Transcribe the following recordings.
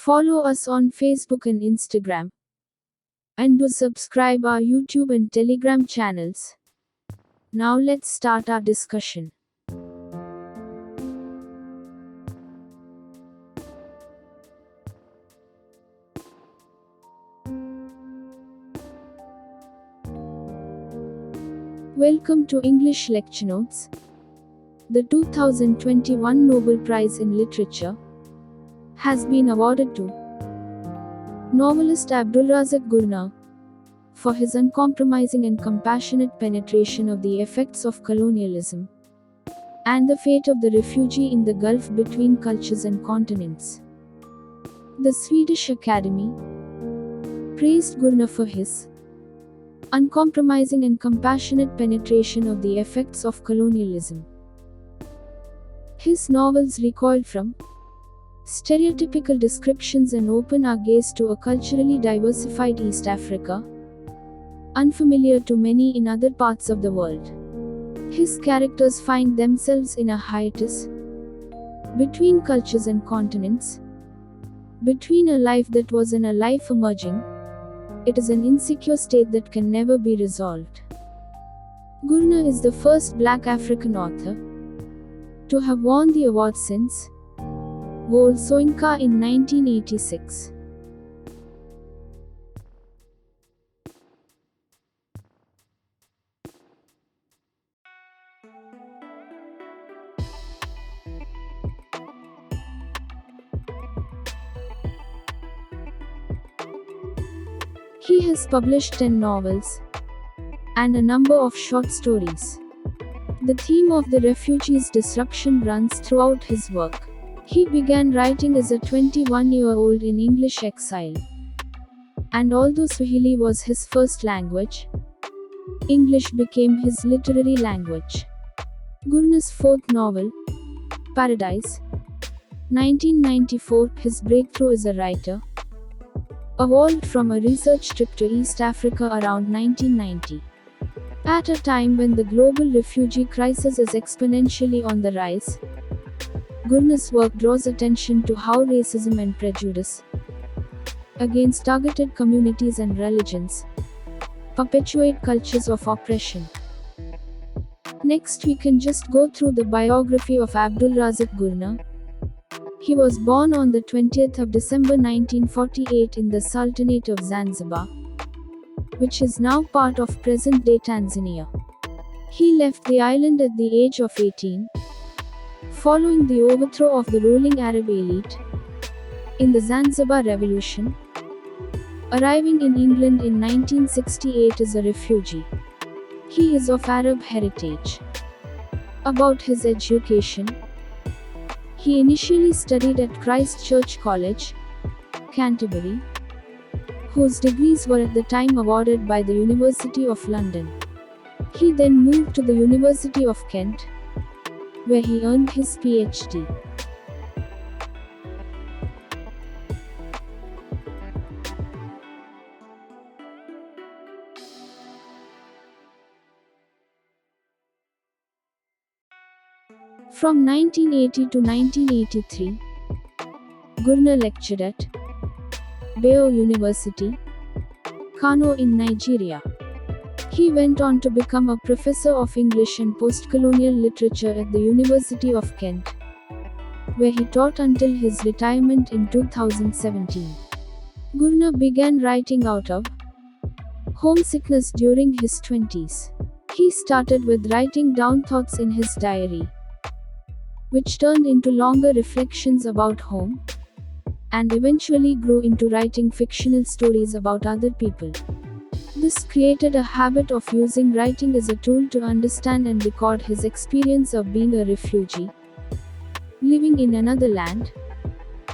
Follow us on Facebook and Instagram. And do subscribe our YouTube and Telegram channels. Now let's start our discussion. Welcome to English Lecture Notes. The 2021 Nobel Prize in Literature has been awarded to novelist Abdulrazak Gurnah for his uncompromising and compassionate penetration of the effects of colonialism and the fate of the refugee in the gulf between cultures and continents. The Swedish Academy praised Gurnah for his uncompromising and compassionate penetration of the effects of colonialism. His novels recoiled from stereotypical descriptions and open our gaze to a culturally diversified East Africa, unfamiliar to many in other parts of the world. His characters find themselves in a hiatus between cultures and continents, between a life that was and a life emerging. It is an insecure state that can never be resolved. Gurnah is the first Black African author to have won the award since Wole Soyinka in 1986. He has published 10 novels and a number of short stories. The theme of the refugees' disruption runs throughout his work. He began writing as a 21-year-old in English exile. And although Swahili was his first language, English became his literary language. Gurnah's fourth novel, Paradise, 1994, his breakthrough as a writer, evolved from a research trip to East Africa around 1990. At a time when the global refugee crisis is exponentially on the rise, Gurnah's work draws attention to how racism and prejudice against targeted communities and religions perpetuate cultures of oppression. Next, we can just go through the biography of Abdulrazak Gurnah. He was born on the 20th of December 1948 in the Sultanate of Zanzibar, which is now part of present-day Tanzania. He left the island at the age of 18, following the overthrow of the ruling Arab elite in the Zanzibar Revolution, arriving in England in 1968 as a refugee. He is of Arab heritage. About his education, he initially studied at Christ Church College, Canterbury, whose degrees were at the time awarded by the University of London. He then moved to the University of Kent, where he earned his PhD. From 1980 to 1983, Gurnah lectured at Bayero University, Kano in Nigeria. He went on to become a professor of English and postcolonial literature at the University of Kent, where he taught until his retirement in 2017. Gurnah began writing out of homesickness during his 20s. He started with writing down thoughts in his diary, which turned into longer reflections about home, and eventually grew into writing fictional stories about other people. This created a habit of using writing as a tool to understand and record his experience of being a refugee, living in another land,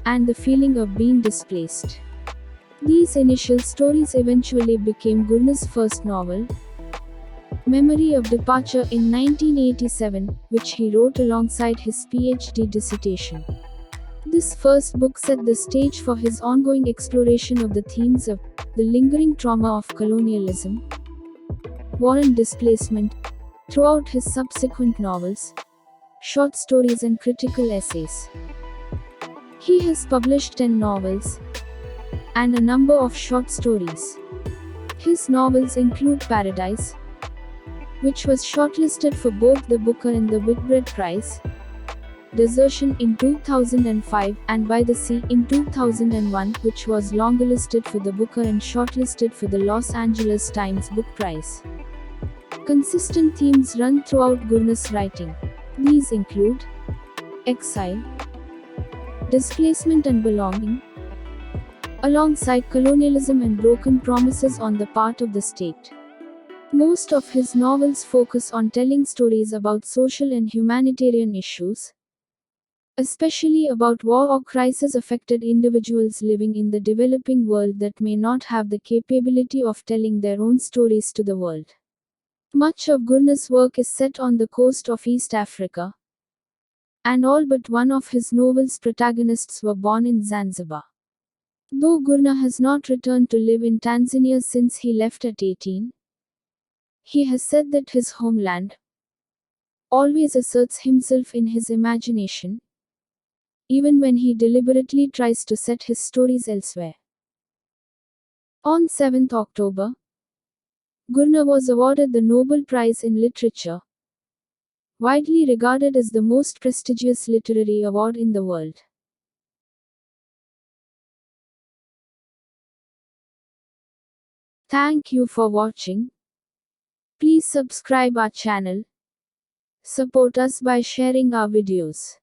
and the feeling of being displaced. These initial stories eventually became Gurnah's first novel, Memory of Departure, in 1987, which he wrote alongside his PhD dissertation. This first book set the stage for his ongoing exploration of the themes of the lingering trauma of colonialism, war and displacement, throughout his subsequent novels, short stories and critical essays. He has published 10 novels and a number of short stories. His novels include Paradise, which was shortlisted for both the Booker and the Whitbread Prize, Desertion in 2005, and By the Sea in 2001, which was longlisted for the Booker and shortlisted for the Los Angeles Times Book Prize. Consistent themes run throughout Gurnah's writing. These include exile, displacement and belonging, alongside colonialism and broken promises on the part of the state. Most of his novels focus on telling stories about social and humanitarian issues, especially about war or crisis-affected individuals living in the developing world that may not have the capability of telling their own stories to the world. Much of Gurnah's work is set on the coast of East Africa, and all but one of his novels' protagonists were born in Zanzibar. Though Gurnah has not returned to live in Tanzania since he left at 18, he has said that his homeland always asserts himself in his imagination, even when he deliberately tries to set his stories elsewhere. On 7th October, Gurnah was awarded the Nobel Prize in Literature, widely regarded as the most prestigious literary award in the world. Thank you for watching. Please subscribe our channel. Support us by sharing our videos.